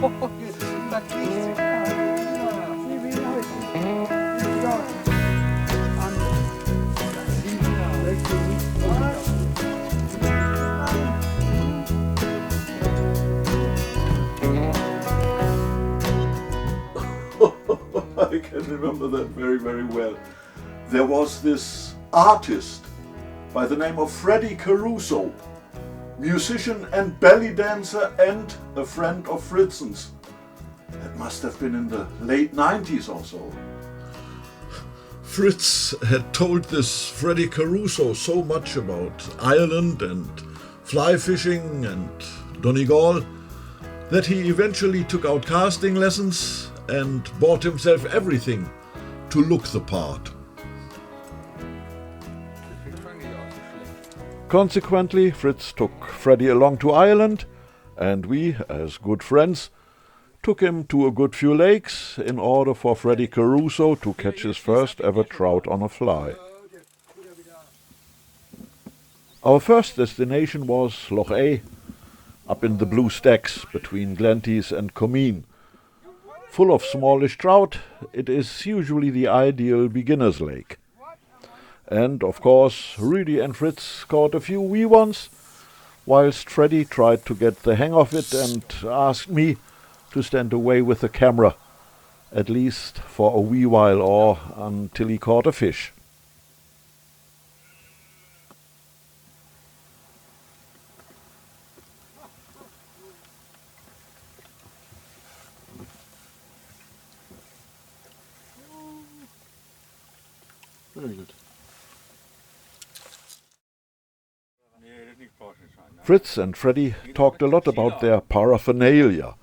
I can remember that very, very well. There was this artist by the name of Freddy Caruso, musician and belly dancer and a friend of Fritzens. It must have been in the late 90s or so. Fritz had told this Freddy Caruso so much about Ireland and fly fishing and Donegal that he eventually took out casting lessons and bought himself everything to look the part. Consequently, Fritz took Freddie along to Ireland, and we, as good friends, took him to a good few lakes in order for Freddy Caruso to catch his first ever trout on a fly. Our first destination was Loch A, up in the blue stacks between Glenties and Comeen. Full of smallish trout, it is usually the ideal beginner's lake. And, of course, Rudy and Fritz caught a few wee ones, whilst Freddie tried to get the hang of it and asked me to stand away with the camera, at least for a wee while or until he caught a fish. Very good. Fritz and Freddie talked a lot about their paraphernalia.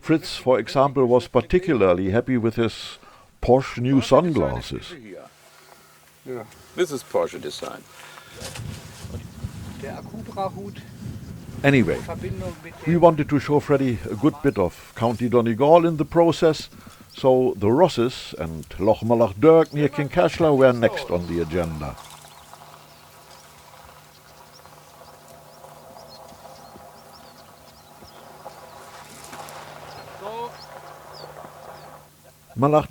Fritz, for example, was particularly happy with his Porsche new sunglasses. Yeah, this is Porsche design. Anyway, we wanted to show Freddie a good bit of County Donegal in the process, so the Rosses and Loch Dirk near Kincashla were next on the agenda.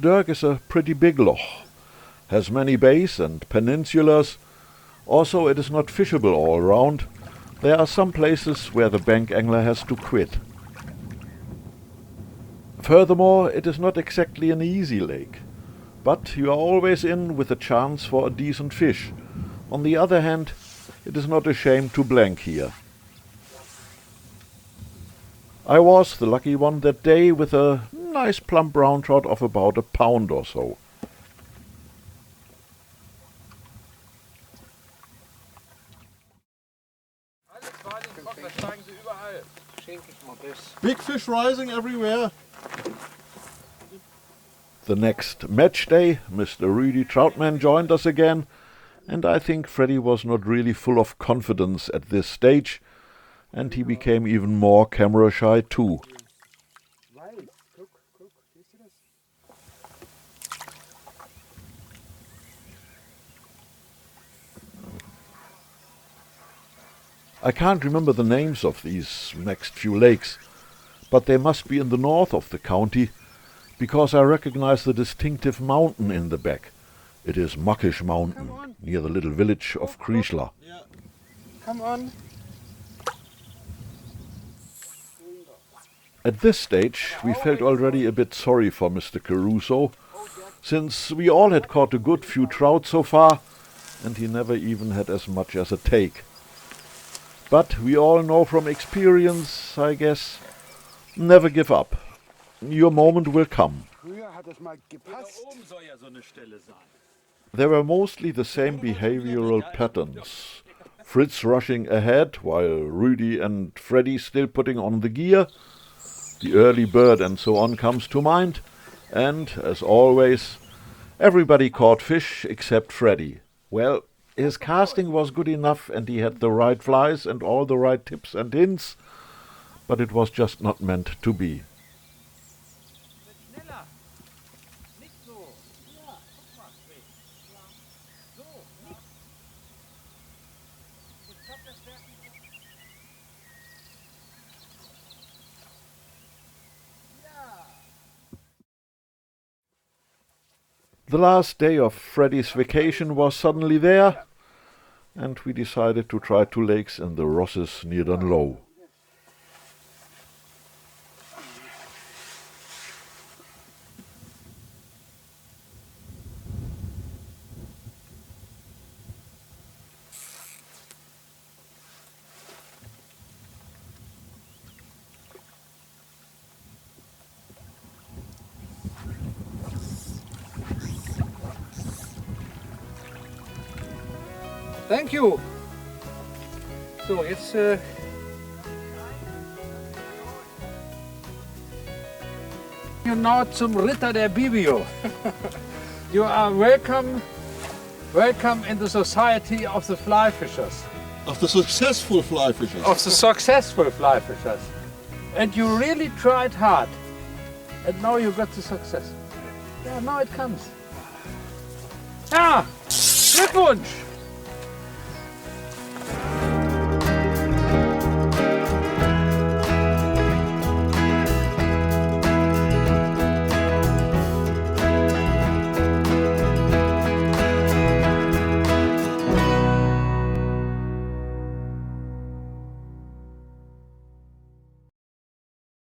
Dirk is a pretty big loch, has many bays and peninsulas. Also, it is not fishable all round. There are some places where the bank angler has to quit. Furthermore, it is not exactly an easy lake, but you are always in with a chance for a decent fish. On the other hand, it is not a shame to blank here. I was the lucky one that day with a nice plump brown trout of about a pound or so. Big fish rising everywhere. The next match day, Mr. Rudy Troutman joined us again, and I think Freddie was not really full of confidence at this stage, and he became even more camera shy too. I can't remember the names of these next few lakes, but they must be in the north of the county, because I recognize the distinctive mountain in the back. It is Muckish Mountain, near the little village of Kriesla. Yeah. Come on. At this stage, we felt already a bit sorry for Mr. Caruso, since we all had caught a good few trout so far, and he never even had as much as a take. But we all know from experience, I guess, never give up. Your moment will come. There were mostly the same behavioral patterns. Fritz rushing ahead, while Rudy and Freddie still putting on the gear. The early bird and so on comes to mind. And, as always, everybody caught fish except Freddie. Well, his casting was good enough and he had the right flies and all the right tips and hints, but it was just not meant to be. The last day of Freddy's vacation was suddenly there, and we decided to try 2 lakes in the Rosses near Donegal. Thank you. So, jetzt you're now zum Ritter der Bibio. You are welcome in the society of the fly fishers. Of the successful fly fishers. Of the successful fly fishers. And you really tried hard. And now you got the success. Yeah, now it comes. Ja, Glückwunsch!